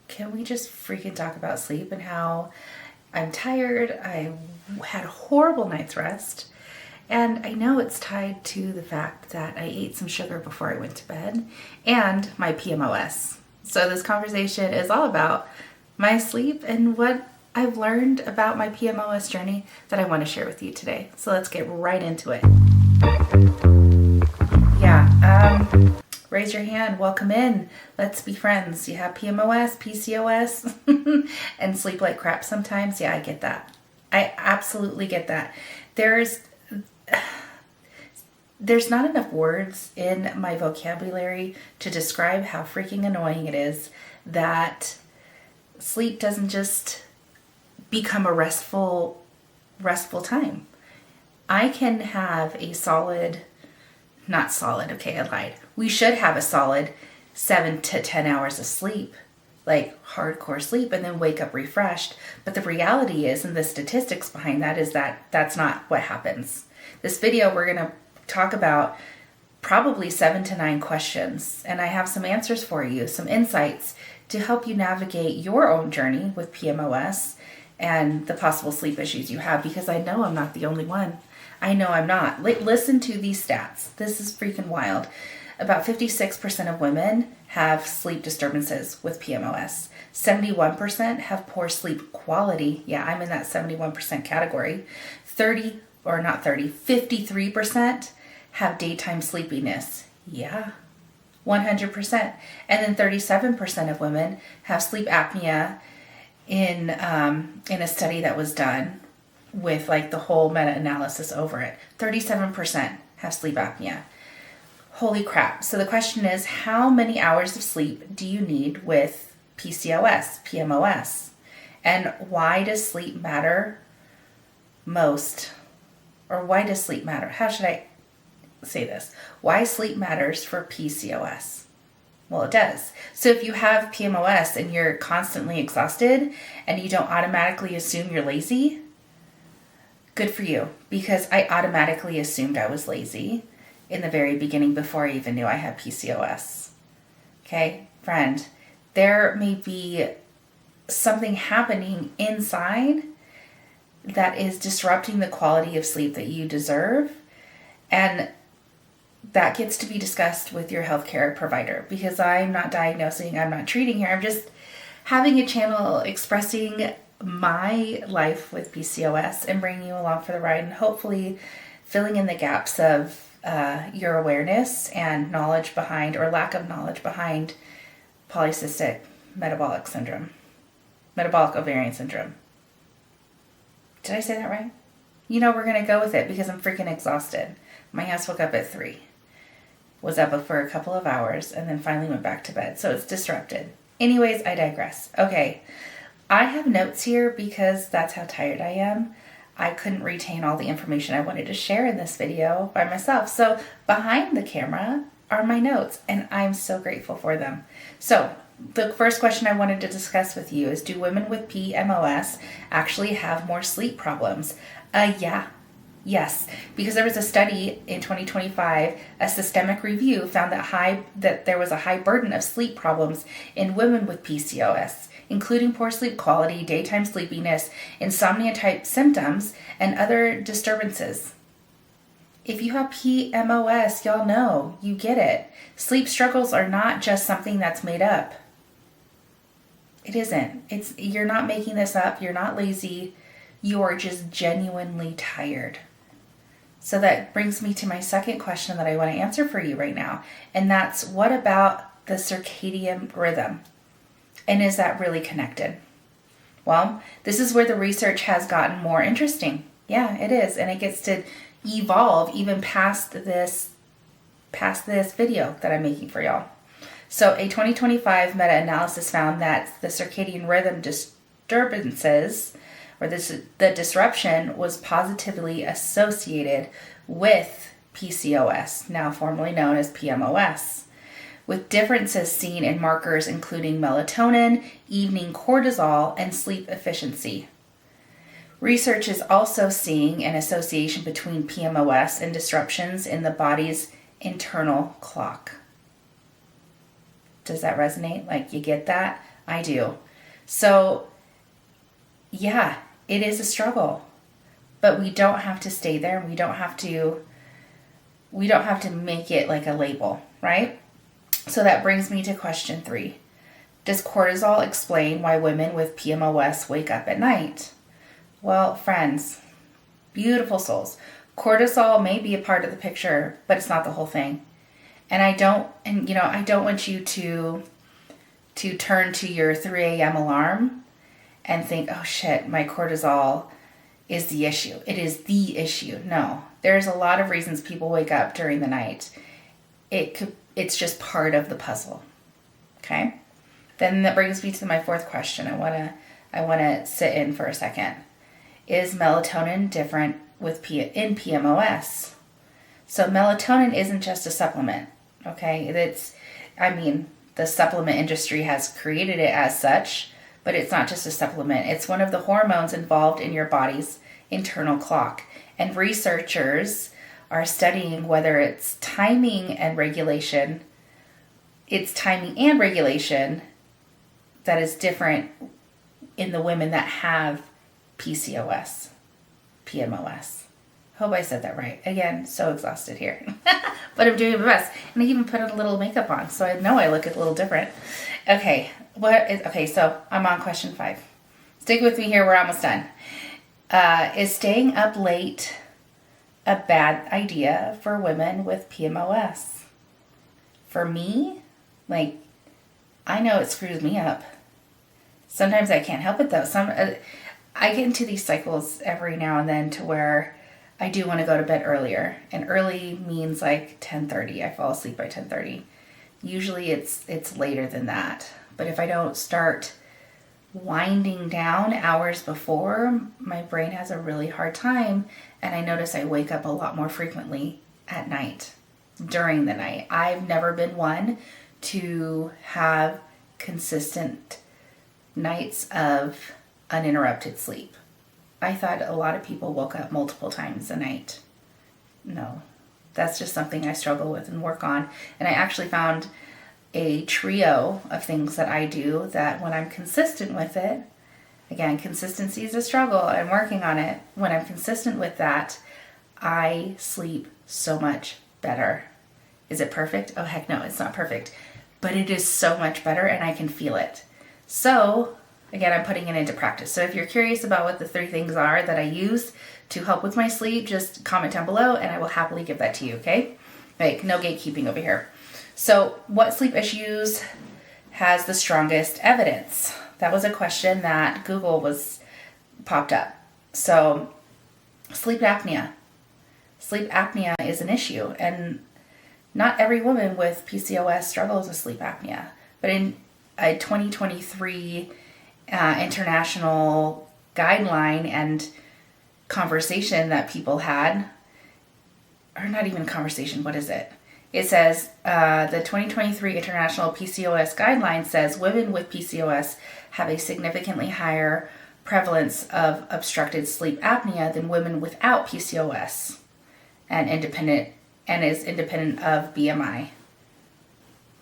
can we just freaking talk about sleep and how I'm tired? I had a horrible night's rest. And I know it's tied to the fact that I ate some sugar before I went to bed and my PMOS. So this conversation is all about my sleep and what I've learned about my PMOS journey that I want to share with you today. So let's get right into it. Raise your hand, welcome in, let's be friends. You have PMOS, PCOS, and sleep like crap sometimes. Yeah, I get that. I absolutely get that. There's not enough words in my vocabulary to describe how freaking annoying it is that sleep doesn't just become a restful time. I can have a I lied. We should have a solid 7 to 10 hours of sleep, like hardcore sleep, and then wake up refreshed. But the reality is, and the statistics behind that is that that's not what happens. This video, we're going to talk about probably 7 to 9 questions, and I have some answers for you, some insights to help you navigate your own journey with PMOS and the possible sleep issues you have, because I know I'm not the only one. I know I'm not. Listen to these stats. This is freaking wild. About 56% of women have sleep disturbances with PMOS. 71% have poor sleep quality. Yeah, I'm in that 71% category. 53% have daytime sleepiness. Yeah, 100%. And then 37% of women have sleep apnea in a study that was done with like the whole meta-analysis over it. 37% have sleep apnea. Holy crap. So the question is, how many hours of sleep do you need with PCOS, PMOS? And why does sleep matter most? Or why does sleep matter? How should I say this? Why sleep matters for PCOS? Well, it does. So if you have PMOS and you're constantly exhausted and you don't automatically assume you're lazy, good for you, because I automatically assumed I was lazy in the very beginning before I even knew I had PCOS. Okay, friend, there may be something happening inside that is disrupting the quality of sleep that you deserve, and that gets to be discussed with your healthcare provider, because I'm not diagnosing, I'm not treating here. I'm just having a channel expressing my life with PCOS and bringing you along for the ride, and hopefully filling in the gaps of your awareness and knowledge behind, or lack of knowledge behind, polycystic metabolic ovarian syndrome. Did I say that right? You know, we're going to go with it because I'm freaking exhausted. My ass woke up at 3, was up for a couple of hours, and then finally went back to bed. So it's disrupted. Anyways, I digress. Okay, I have notes here because that's how tired I am. I couldn't retain all the information I wanted to share in this video by myself. So behind the camera are my notes, and I'm so grateful for them. So the first question I wanted to discuss with you is, do women with PMOS actually have more sleep problems? Yes, because there was a study in 2025, a systemic review found that there was a high burden of sleep problems in women with PCOS, including poor sleep quality, daytime sleepiness, insomnia-type symptoms, and other disturbances. If you have PMOS, y'all know, you get it. Sleep struggles are not just something that's made up. It isn't. You're not making this up. You're not lazy. You're just genuinely tired. So that brings me to my second question that I want to answer for you right now. And that's, what about the circadian rhythm? And is that really connected? Well, this is where the research has gotten more interesting. Yeah, it is. And it gets to evolve even past this video that I'm making for y'all. So a 2025 meta-analysis found that the circadian rhythm disturbances, or the disruption, was positively associated with PCOS, now formerly known as PMOS, with differences seen in markers including melatonin, evening cortisol, and sleep efficiency. Research is also seeing an association between PMOS and disruptions in the body's internal clock. Does that resonate? Like, you get that? I do. So, yeah, it is a struggle. But we don't have to stay there. We don't have to make it like a label, right? So that brings me to question 3. Does cortisol explain why women with PMOS wake up at night? Well, friends, beautiful souls, cortisol may be a part of the picture, but it's not the whole thing. And I don't want you to turn to your 3 a.m. alarm and think, oh shit, my cortisol is the issue. It is the issue. No, there's a lot of reasons people wake up during the night. It's just part of the puzzle. Okay? Then that brings me to my 4th question. I want to sit in for a second. Is melatonin different in PMOS? So melatonin isn't just a supplement. Okay? The supplement industry has created it as such, but it's not just a supplement. It's one of the hormones involved in your body's internal clock. And researchers are studying whether it's timing and regulation that is different in the women that have PCOS, PMOS. Hope I said that right. Again, so exhausted here. But I'm doing my best. And I even put a little makeup on, so I know I look a little different. Okay, so I'm on question 5. Stick with me here, we're almost done. Is staying up late a bad idea for women with PMOS? For me, I know it screws me up. Sometimes I can't help it though. I get into these cycles every now and then to where I do want to go to bed earlier. And early means 10:30. I fall asleep by 10:30. Usually it's later than that. But if I don't start winding down hours before, my brain has a really hard time, and I notice I wake up a lot more frequently at night, during the night. I've never been one to have consistent nights of uninterrupted sleep. I thought a lot of people woke up multiple times a night. No, that's just something I struggle with and work on. And I actually found a trio of things that I do that when I'm consistent with it, again, consistency is a struggle. I'm working on it. When I'm consistent with that, I sleep so much better. Is it perfect? Oh, heck no, it's not perfect. But it is so much better and I can feel it. So, again, I'm putting it into practice. So if you're curious about what the 3 things are that I use to help with my sleep, just comment down below and I will happily give that to you, okay? No gatekeeping over here. So, what sleep issues has the strongest evidence? That was a question that Google popped up. So, sleep apnea. Sleep apnea is an issue, and not every woman with PCOS struggles with sleep apnea. But in a 2023 international guideline and conversation that people had, or not even conversation, what is it? It says, the 2023 International PCOS Guideline says women with PCOS have a significantly higher prevalence of obstructed sleep apnea than women without PCOS and is independent of BMI.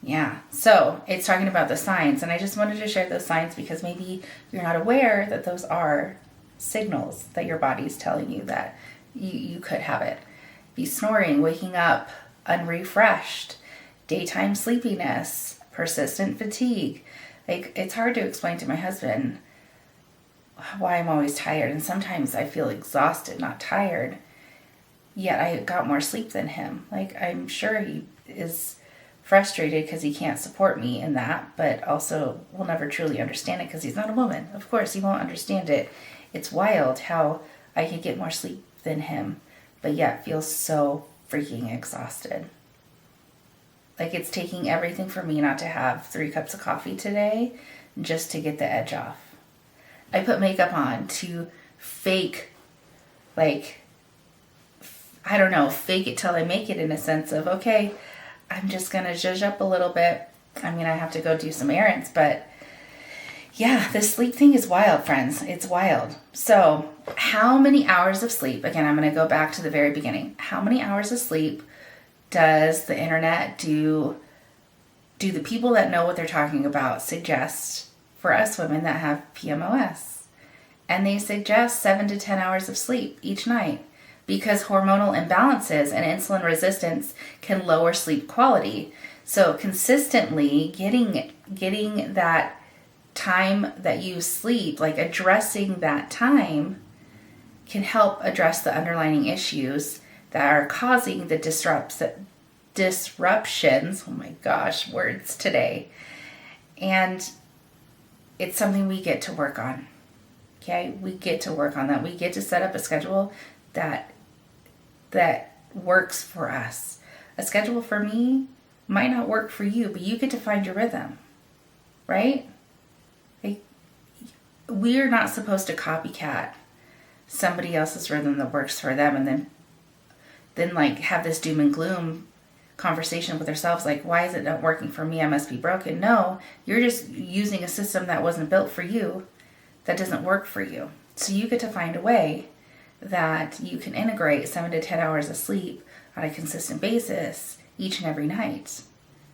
Yeah, so it's talking about the signs, and I just wanted to share those signs because maybe you're not aware that those are signals that your body's telling you that you could have it. Be snoring, waking up unrefreshed, daytime sleepiness, persistent fatigue. It's hard to explain to my husband why I'm always tired, and sometimes I feel exhausted, not tired, yet I got more sleep than him. I'm sure he is frustrated because he can't support me in that, but also will never truly understand it because he's not a woman. Of course, he won't understand it. It's wild how I can get more sleep than him, but yet feel so freaking exhausted. It's taking everything for me not to have 3 cups of coffee today just to get the edge off. I put makeup on to fake it till I make it, in a sense of, okay, I'm just going to zhuzh up a little bit. I have to go do some errands, but yeah, the sleep thing is wild, friends. It's wild. So, how many hours of sleep? Again, I'm going to go back to the very beginning. How many hours of sleep does the internet do the people that know what they're talking about suggest for us women that have PMOS. And they suggest 7 to 10 hours of sleep each night because hormonal imbalances and insulin resistance can lower sleep quality. So consistently getting that time that you sleep, like addressing that time, can help address the underlying issues that are causing the disruptions. Oh my gosh, words today. And it's something we get to work on. Okay, we get to work on that. We get to set up a schedule that works for us. A schedule for me might not work for you, but you get to find your rhythm, right? Like, we're not supposed to copycat somebody else's rhythm that works for them and then like have this doom and gloom conversation with ourselves, like, why is it not working for me? I must be broken. No, you're just using a system that wasn't built for you, that doesn't work for you. So you get to find a way that you can integrate 7 to 10 hours of sleep on a consistent basis each and every night.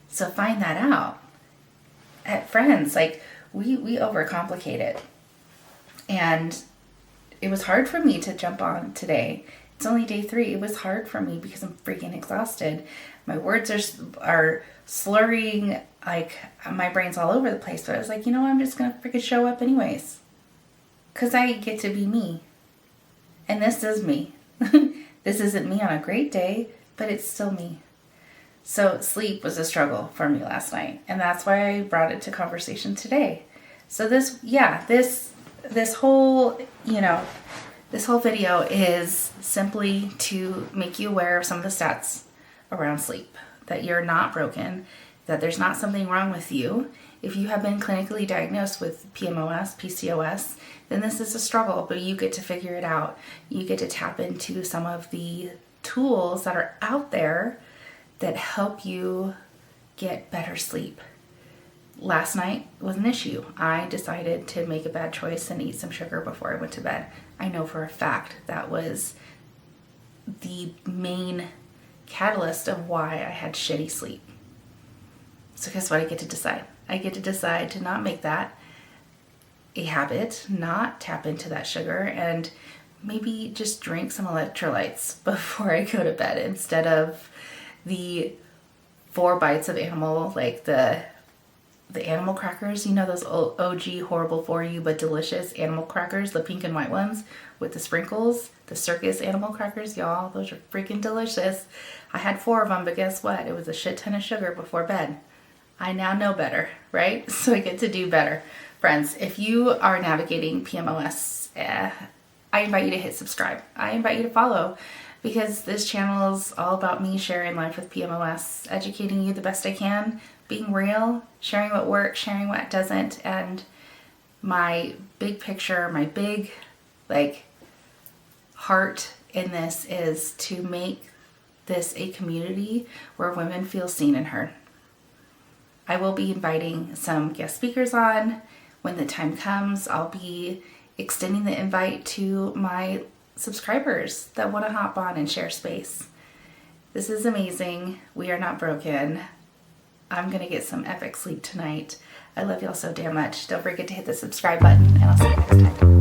So find that out. Friends, like, we overcomplicate it. And it was hard for me to jump on today. It's only day 3. It was hard for me because I'm freaking exhausted. My words are slurring, like my brain's all over the place. But I was like, you know what? I'm just going to freaking show up anyways. Because I get to be me. And this is me. This isn't me on a great day, but it's still me. So sleep was a struggle for me last night. And that's why I brought it to conversation today. So this whole video is simply to make you aware of some of the stats around sleep, that you're not broken, that there's not something wrong with you. If you have been clinically diagnosed with PMOS, PCOS, then this is a struggle, but you get to figure it out. You get to tap into some of the tools that are out there that help you get better sleep. Last night was an issue. I decided to make a bad choice and eat some sugar before I went to bed. I know for a fact that was the main catalyst of why I had shitty sleep. So guess what? I get to decide. I get to decide to not make that a habit, not tap into that sugar, and maybe just drink some electrolytes before I go to bed instead of the 4 bites of animal, like the animal crackers, you know, those OG horrible for you but delicious animal crackers, the pink and white ones with the sprinkles, the circus animal crackers, y'all, those are freaking delicious. I had 4 of them, but guess what? It was a shit ton of sugar before bed. I now know better, right? So I get to do better. Friends, if you are navigating PMOS, I invite you to hit subscribe. I invite you to follow, because this channel is all about me sharing life with PMOS, educating you the best I can, being real, sharing what works, sharing what doesn't, and my big picture, my big heart in this is to make this a community where women feel seen and heard. I will be inviting some guest speakers on. When the time comes, I'll be extending the invite to my subscribers that want to hop on and share space. This is amazing. We are not broken. I'm going to get some epic sleep tonight. I love y'all so damn much. Don't forget to hit the subscribe button, and I'll see you next time.